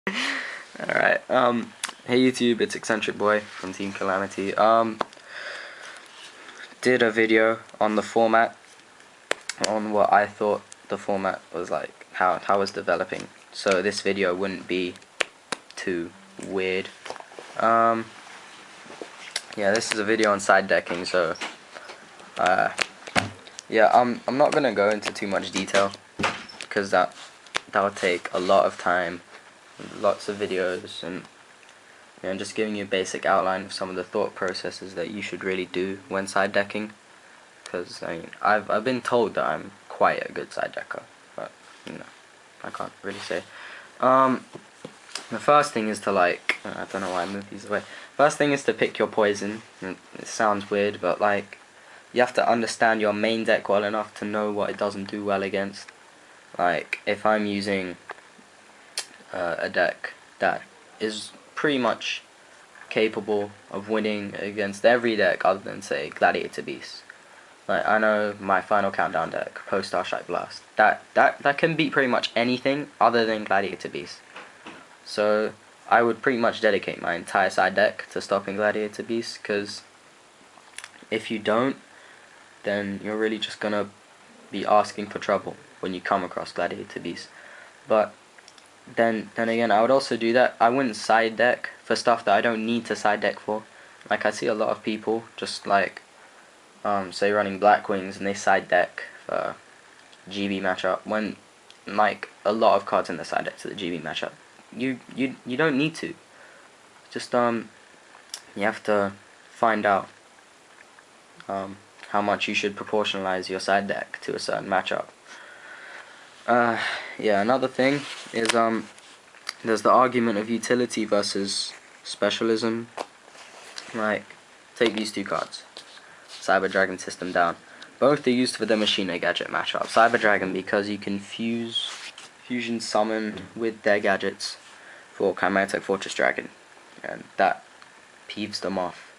Alright, hey YouTube, it's Eccentric Boy from Team Calamity. Did a video on the format, on what I thought the format was like, how it was developing. So this video wouldn't be too weird. Yeah, this is a video on side decking, so yeah, I'm not gonna go into too much detail because that would take a lot of time, lots of videos, and just giving you a basic outline of some of the thought processes that you should really do when side decking. Because I mean, I've been told that I'm quite a good side decker, but I can't really say. The first thing is to I don't know why I moved these away. First thing is to pick your poison. It sounds weird, but like, you have to understand your main deck well enough to know what it doesn't do well against. Like, if I'm using a deck that is pretty much capable of winning against every deck other than, say, Gladiator Beast. Like, I know my Final Countdown deck, Post Starshine Blast, that can beat pretty much anything other than Gladiator Beast. So I would pretty much dedicate my entire side deck to stopping Gladiator Beast, because if you don't, then you're really just gonna be asking for trouble when you come across Gladiator Beast. But then again, I would also do that. I wouldn't side deck for stuff that I don't need to side deck for. Like, I see a lot of people just like say running Black Wings, and they side deck for GB matchup when like a lot of cards in the side deck to the GB matchup. You don't need to. Just you have to find out how much you should proportionalize your side deck to a certain matchup. Yeah, another thing is there's the argument of utility versus specialism. Like, take these two cards, Cyber Dragon, System Down. Both are used for the Machina Gadget matchup. Cyber Dragon because you can fusion summon with their gadgets for Chimeratech Fortress Dragon, and that peeves them off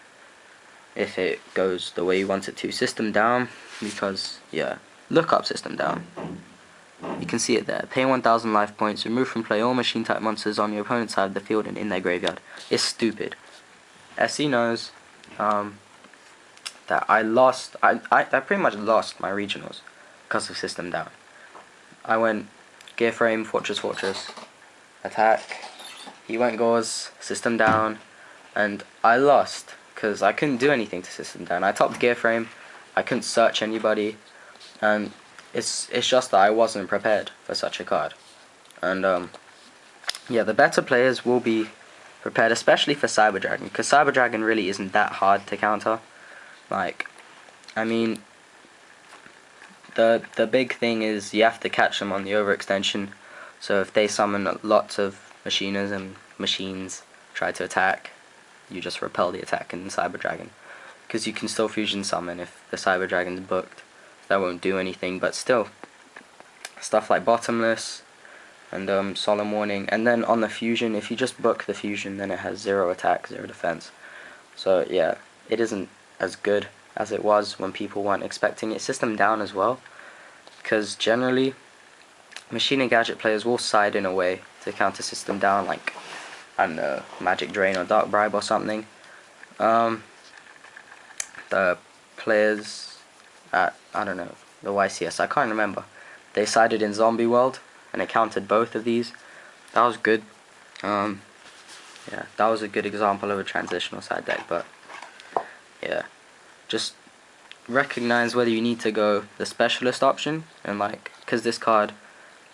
if it goes the way you want it to. System Down because, yeah, look up System Down. You can see it there. Pay 1,000 life points, remove from play all machine type monsters on your opponent's side of the field and in their graveyard. It's stupid. SC knows that I pretty much lost my regionals because of System Down. I went Gear Frame, Fortress, attack. He went Gauze, System Down, and I lost because I couldn't do anything to System Down. I topped Gear Frame, I couldn't search anybody, and it's just that I wasn't prepared for such a card. And yeah, the better players will be prepared, especially for Cyber Dragon, because Cyber Dragon really isn't that hard to counter. Like, I mean, the big thing is you have to catch them on the overextension. So if they summon lots of Machinas and machines try to attack, you just repel the attack in Cyber Dragon, because you can still fusion summon if the Cyber Dragon's booked. That won't do anything, but still, stuff like Bottomless and Solemn Warning, and then on the fusion, if you just book the fusion, then it has 0 attack, 0 defense. So yeah, it isn't as good as it was when people weren't expecting it. System Down as well, because generally Machina Gadget players will side in a way to counter System Down, like, I don't know, Magic Drain or Dark Bribe or something. The players at, I don't know, the YCS, I can't remember, they sided in Zombie World and it countered both of these. That was good. Yeah, that was a good example of a transitional side deck. But yeah, just recognize whether you need to go the specialist option, and like, because this card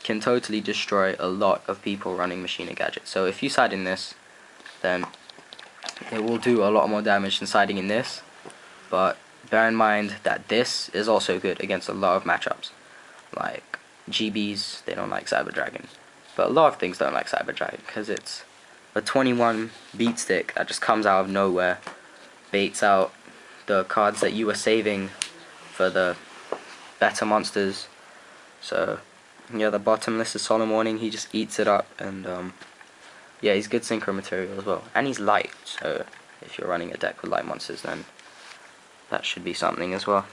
can totally destroy a lot of people running Machina Gadget. So if you side in this, then it will do a lot more damage than siding in this. But bear in mind that this is also good against a lot of matchups. Like GBs, they don't like Cyber Dragon. But a lot of things don't like Cyber Dragon because it's a 21 beat stick that just comes out of nowhere, baits out the cards that you were saving for the better monsters. So yeah, the Bottomless is Solemn Warning, he just eats it up, and yeah, he's good synchro material as well. And he's light, so if you're running a deck with light monsters, then that should be something as well.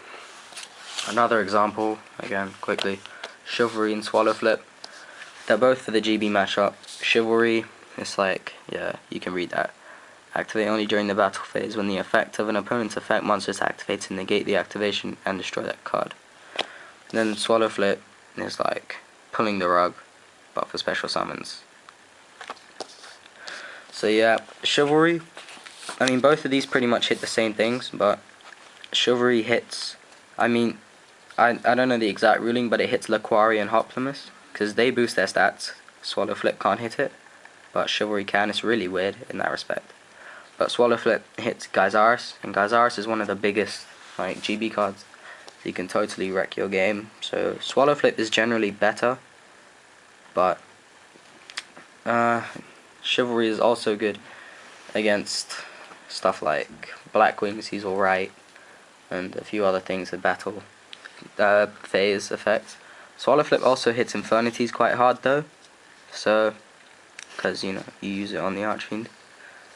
Another example, again, quickly, Chivalry and Swallow Flip. They're both for the GB matchup. Chivalry It's like, yeah, you can read that. Activate only during the battle phase. When the effect of an opponent's effect monster is activated, to negate the activation and destroy that card. And then Swallow Flip is like pulling the rug, but for special summons. So yeah, Chivalry, I mean both of these pretty much hit the same things, but Chivalry hits, I mean, I don't know the exact ruling, but it hits Laquari and Hoplomys, because they boost their stats. Swallow Flip can't hit it, but Chivalry can. It's really weird in that respect. But Swallow Flip hits Gyzaris, and Gyzaris is one of the biggest like GB cards. So you can totally wreck your game. So Swallow Flip is generally better, but Chivalry is also good against stuff like Blackwings. He's alright, and a few other things with battle phase effects. Swallow Flip also hits Infernities quite hard though, so because you know you use it on the Archfiend.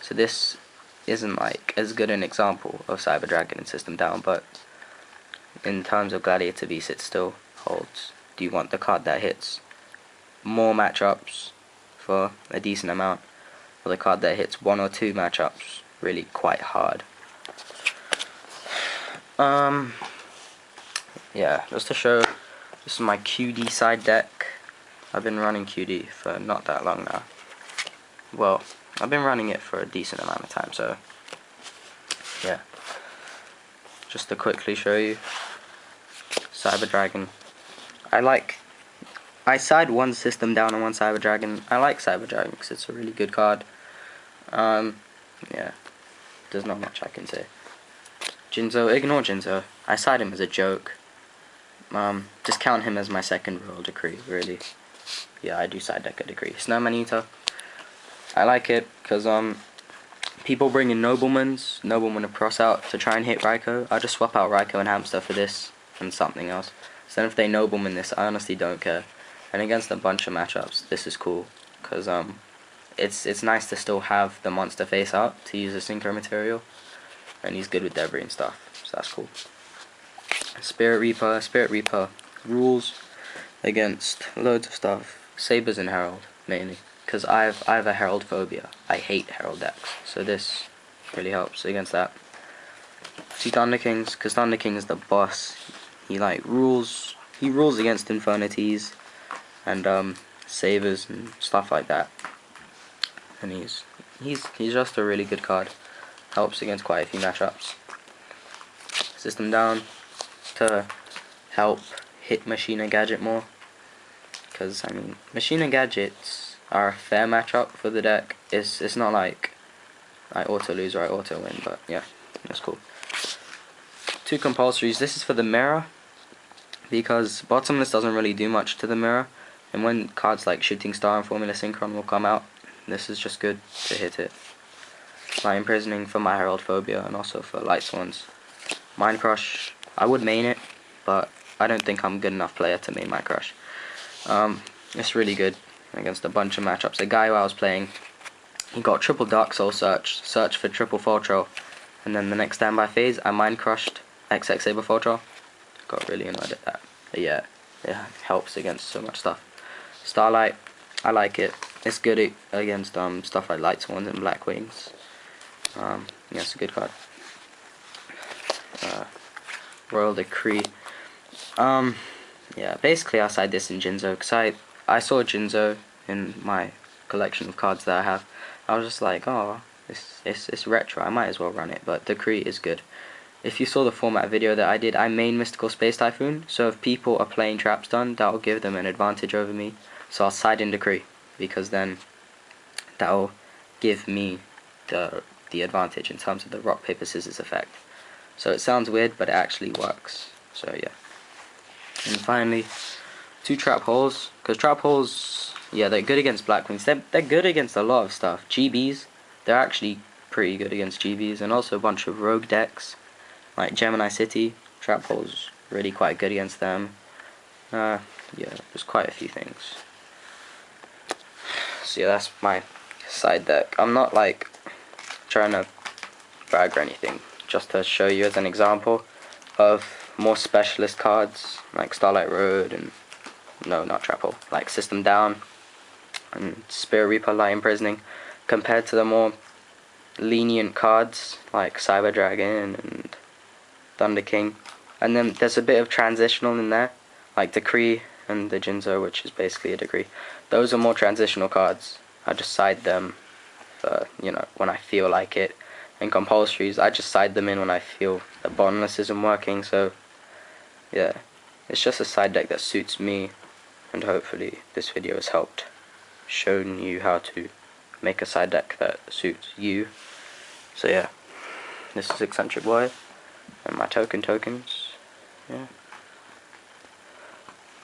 So this isn't like as good an example of Cyber Dragon and System Down, but in terms of Gladiator Beast it still holds. Do you want the card that hits more matchups for a decent amount, or the card that hits 1 or 2 matchups really quite hard? Yeah, just to show, this is my QD side deck. I've been running QD for not that long now. Well, I've been running it for a decent amount of time, so yeah. Just to quickly show you Cyber Dragon. I side one System Down and one Cyber Dragon. I like Cyber Dragon because it's a really good card. Yeah, there's not much I can say. Jinzo, ignore Jinzo. I side him as a joke. Just count him as my second Royal Decree, really. Yeah, I do side deck a Decree. Snowman Eater. I like it because people bring in Nobleman of Cross out to try and hit Raikou. I'll just swap out Raikou and Hamster for this and something else. So then if they Nobleman this, I honestly don't care. And against a bunch of matchups, this is cool because it's nice to still have the monster face out to use a Synchro material, and he's good with debris and stuff, so that's cool. Spirit Reaper rules against loads of stuff. Sabers and Herald mainly, because I have a Herald phobia. I hate Herald decks, so this really helps against that. See Thunder Kings, because Thunder King is the boss. He like rules. He rules against Infernities and Sabers and stuff like that. And he's just a really good card. Helps against quite a few matchups. System Down to help hit Machina Gadget more, because I mean Machina Gadgets are a fair matchup for the deck. It's not like I auto lose or I auto win, but yeah, that's cool. 2 compulsories. This is for the mirror, because Bottomless doesn't really do much to the mirror, and when cards like Shooting Star and Formula Synchron will come out, this is just good to hit it. My Imprisoning for my Herald phobia, and also for Light Swans. Mind Crush, I would main it, but I don't think I'm a good enough player to main Mind Crush. It's really good against a bunch of matchups. A guy who I was playing, he got triple Dark Soul search for triple Fortro, and then the next standby phase I Mind Crushed XX Saber Fortro. Got really annoyed at that. But yeah, it helps against so much stuff. Starlight, I like it. It's good against stuff like Light Swans and Blackwings. Yeah, it's a good card. Royal Decree. Yeah, basically I side this in Jinzo, because I saw Jinzo in my collection of cards that I have. I was just like, oh, it's retro, I might as well run it, but Decree is good. If you saw the format video that I did, I main Mystical Space Typhoon, so if people are playing Trap Stun, that will give them an advantage over me. So I'll side in Decree, because then that will give me the advantage in terms of the rock, paper, scissors effect. So it sounds weird, but it actually works. So yeah. And finally, 2 Trap Holes, because Trap Holes, yeah, they're good against Blackwings. They're good against a lot of stuff. GBs, they're actually pretty good against GBs, and also a bunch of rogue decks like Gemini City. Trap Holes really quite good against them. Yeah, there's quite a few things. So yeah, that's my side deck. I'm not like trying to brag or anything, just to show you as an example of more specialist cards like Starlight Road and no, not Trap Hole, like System Down. and Spirit Reaper Light Imprisoning, compared to the more lenient cards like Cyber Dragon and Thunder King. And then there's a bit of transitional in there, like Decree and the Jinzo, which is basically a Decree. Those are more transitional cards. I just side them for, you know, when I feel like it. And compulsories, I just side them in when I feel the Bottomless isn't working. So yeah, it's just a side deck that suits me, and hopefully this video has helped shown you how to make a side deck that suits you. So yeah, this is Eccentric Boy and my tokens. Yeah.